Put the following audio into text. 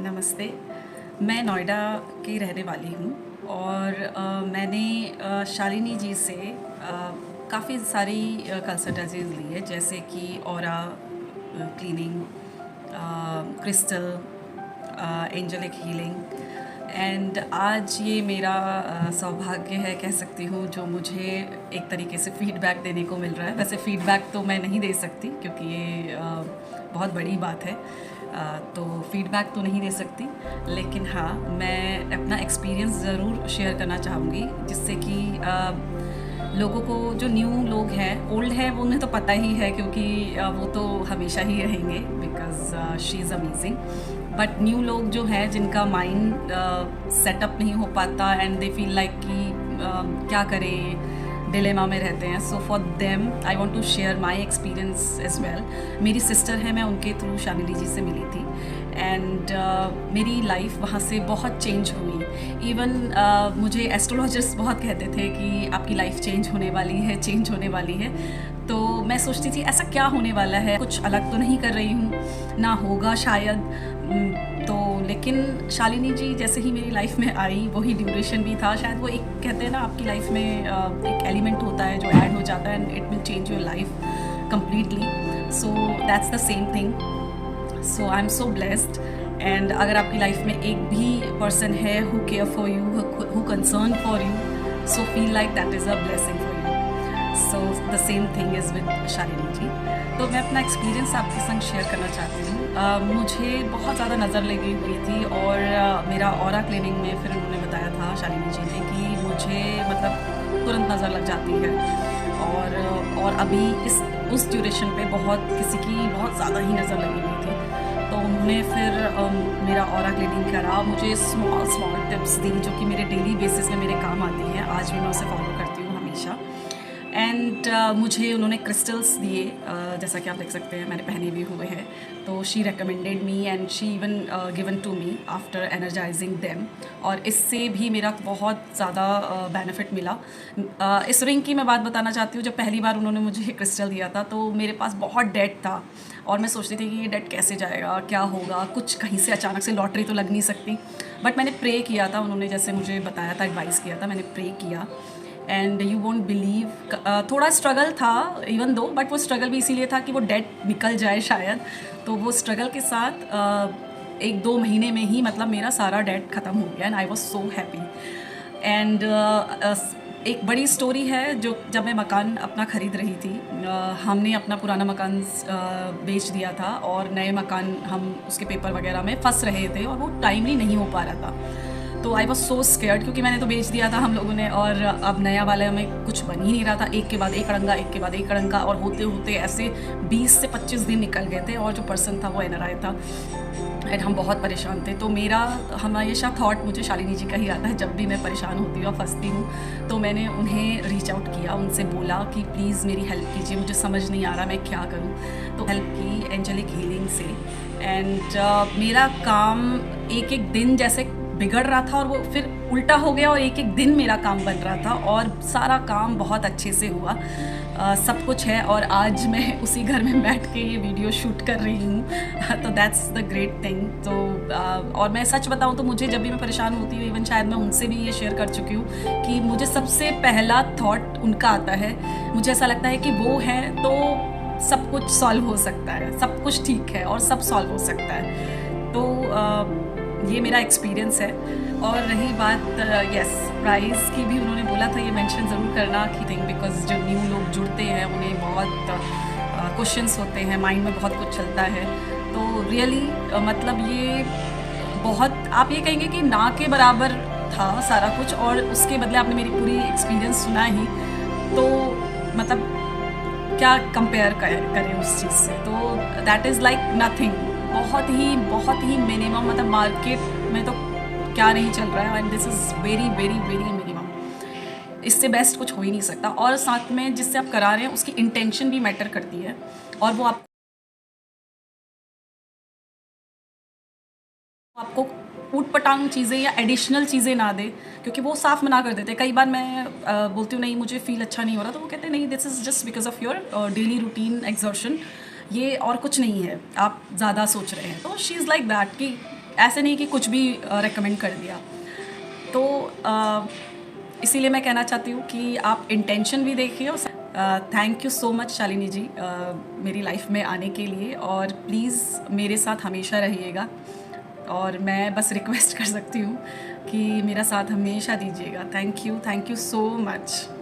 नमस्ते। मैं नोएडा की रहने वाली हूँ और मैंने शालिनी जी से काफ़ी सारी कंसल्टेंसीज ली है, जैसे कि aura cleaning, crystal, angelic healing. And आज ये मेरा सौभाग्य है, कह सकती हूँ, जो मुझे एक तरीके से फ़ीडबैक देने को मिल रहा है। वैसे फ़ीडबैक तो मैं नहीं दे सकती क्योंकि ये बहुत बड़ी बात है, तो फ़ीडबैक तो नहीं दे सकती, लेकिन हाँ, मैं अपना एक्सपीरियंस ज़रूर शेयर करना चाहूँगी, जिससे कि लोगों को, जो न्यू लोग हैं, ओल्ड हैं, वो उन्हें तो पता ही है क्योंकि वो तो हमेशा ही रहेंगे, because she is amazing. But new लोग जो हैं, जिनका माइंड सेटअप नहीं हो पाता एंड दे फील लाइक कि क्या करें, डिलेमा में रहते हैं। So for them I want to share my experience as well. मेरी सिस्टर है, मैं उनके थ्रू शालिनी जी से मिली थी एंड मेरी लाइफ वहाँ से बहुत चेंज हुई। इवन मुझे एस्ट्रोलॉजर्स बहुत कहते थे कि आपकी लाइफ चेंज होने वाली है, चेंज होने वाली है। तो मैं सोचती थी ऐसा क्या होने वाला है, कुछ अलग तो नहीं कर रही हूँ, ना होगा शायद। तो लेकिन शालिनी जी जैसे ही मेरी लाइफ में आई, वही ड्यूरेशन भी था शायद। वो एक कहते हैं ना, आपकी लाइफ में एक एलिमेंट होता है जो ऐड हो जाता है and it will change your life completely. So that's the same thing. So I am so blessed. And अगर आपकी लाइफ में एक भी पर्सन है who care for you, who concern for you, so feel like that is a blessing for you. So the same thing is with Shalini ji. तो मैं अपना experience आपके संग शेयर करना चाहती हूँ। मुझे बहुत ज़्यादा नज़र लगी हुई थी और मेरा ऑरा क्लीनिंग में फिर उन्होंने बताया था, शालिनी जी ने, कि मुझे मतलब तुरंत नज़र लग जाती है और अभी उस ड्यूरेशन पे किसी की बहुत ज़्यादा ही नज़र लगी हुई थी। तो उन्होंने फिर मेरा ऑरा क्लीनिंग करा, मुझे स्मॉल टिप्स दी जो कि मेरे डेली बेसिस में मेरे काम आती हैं। आज भी मैं उसे फॉलो करती हूँ हमेशा। एंड मुझे उन्होंने क्रिस्टल्स दिए, जैसा कि आप देख सकते हैं, मैंने पहने भी हुए हैं। तो she recommended me and she even given to me after energising them. और इससे भी मेरा बहुत ज़्यादा बेनिफिट मिला। इस रिंग की मैं बात बताना चाहती हूँ। जब पहली बार उन्होंने मुझे क्रिस्टल दिया था तो मेरे पास बहुत डेट था और मैं सोचती थी कि ये डेट कैसे जाएगा, क्या होगा, कुछ कहीं से अचानक से लॉटरी तो लग नहीं सकती। बट मैंने प्रे किया था, उन्होंने जैसे मुझे बताया था, एडवाइस किया था, मैंने प्रे किया। एंड यू वोंट बिलीव, थोड़ा स्ट्रगल था इवन दो, बट वो स्ट्रगल भी इसीलिए था कि वो डेट निकल जाए शायद। तो वो स्ट्रगल के साथ 1-2 महीने में ही मतलब मेरा सारा डेट ख़त्म हो गया and I was so happy. And एक बड़ी स्टोरी है, जो जब मैं मकान अपना ख़रीद रही थी, हमने अपना पुराना मकान बेच दिया था और नए मकान हम उसके पेपर वगैरह में फंस रहे थे और वो टाइमली नहीं हो पा रहा था। तो आई वॉज सो स्केयर्ड क्योंकि मैंने तो बेच दिया था हम लोगों ने और अब नया वाले में कुछ बन ही नहीं रहा था। एक के बाद एक अड़ंगा, एक के बाद एक अड़ंगा, और होते होते ऐसे 20 से 25 दिन निकल गए थे और जो पर्सन था वो एनआरआई था एंड हम बहुत परेशान थे। तो मेरा हमेशा थॉट मुझे शालिनी जी का ही आता है, जब भी मैं परेशान होती हूँ, फंसती हूँ, तो मैंने उन्हें रीच आउट किया, उनसे बोला कि प्लीज़ मेरी हेल्प कीजिए, मुझे समझ नहीं आ रहा मैं क्या करूँ। तो हेल्प की एंजलिक हीलिंग से। एंड मेरा काम एक एक दिन जैसे बिगड़ रहा था और वो फिर उल्टा हो गया और एक एक दिन मेरा काम बन रहा था और सारा काम बहुत अच्छे से हुआ। सब कुछ है और आज मैं उसी घर में बैठ के ये वीडियो शूट कर रही हूँ। तो दैट्स द ग्रेट थिंग। तो और मैं सच बताऊँ तो मुझे जब भी मैं परेशान होती हूँ, इवन शायद मैं उनसे भी ये शेयर कर चुकी हूँ कि मुझे सबसे पहला थॉट उनका आता है। मुझे ऐसा लगता है कि वो है तो सब कुछ सॉल्व हो सकता है, सब कुछ ठीक है और सब सॉल्व हो सकता है। तो ये मेरा एक्सपीरियंस है। और रही बात यस प्राइस की, भी उन्होंने बोला था ये मेंशन ज़रूर करना कि थिंक, बिकॉज जो न्यू लोग जुड़ते हैं उन्हें बहुत क्वेश्चंस होते हैं, माइंड में बहुत कुछ चलता है। तो रियली मतलब ये बहुत, आप ये कहेंगे कि ना के बराबर था सारा कुछ, और उसके बदले आपने मेरी पूरी एक्सपीरियंस सुना ही, तो मतलब क्या कंपेयर करें उस चीज़ से। तो दैट इज़ लाइक नथिंग, बहुत ही मिनिमम, मतलब मार्केट में तो क्या नहीं चल रहा है and this is very very very minimum. इससे बेस्ट कुछ हो ही नहीं सकता। और साथ में जिससे आप करा रहे हैं उसकी इंटेंशन भी मैटर करती है और वो आपको ऊट पटांग चीज़ें या एडिशनल चीज़ें ना दे, क्योंकि वो साफ मना कर देते हैं। कई बार मैं बोलती हूँ नहीं मुझे फील अच्छा नहीं हो रहा, तो वो कहते हैं नहीं, this is just because of your daily routine exertion, ये और कुछ नहीं है, आप ज़्यादा सोच रहे हैं। तो शी इज़ लाइक दैट कि ऐसे नहीं कि कुछ भी रेकमेंड कर दिया। तो इसीलिए मैं कहना चाहती हूँ कि आप इंटेंशन भी देखिए। और thank you so much Shalini ji मेरी लाइफ में आने के लिए, और प्लीज़ मेरे साथ हमेशा रहिएगा। और मैं बस रिक्वेस्ट कर सकती हूँ कि मेरा साथ हमेशा दीजिएगा। Thank you so much.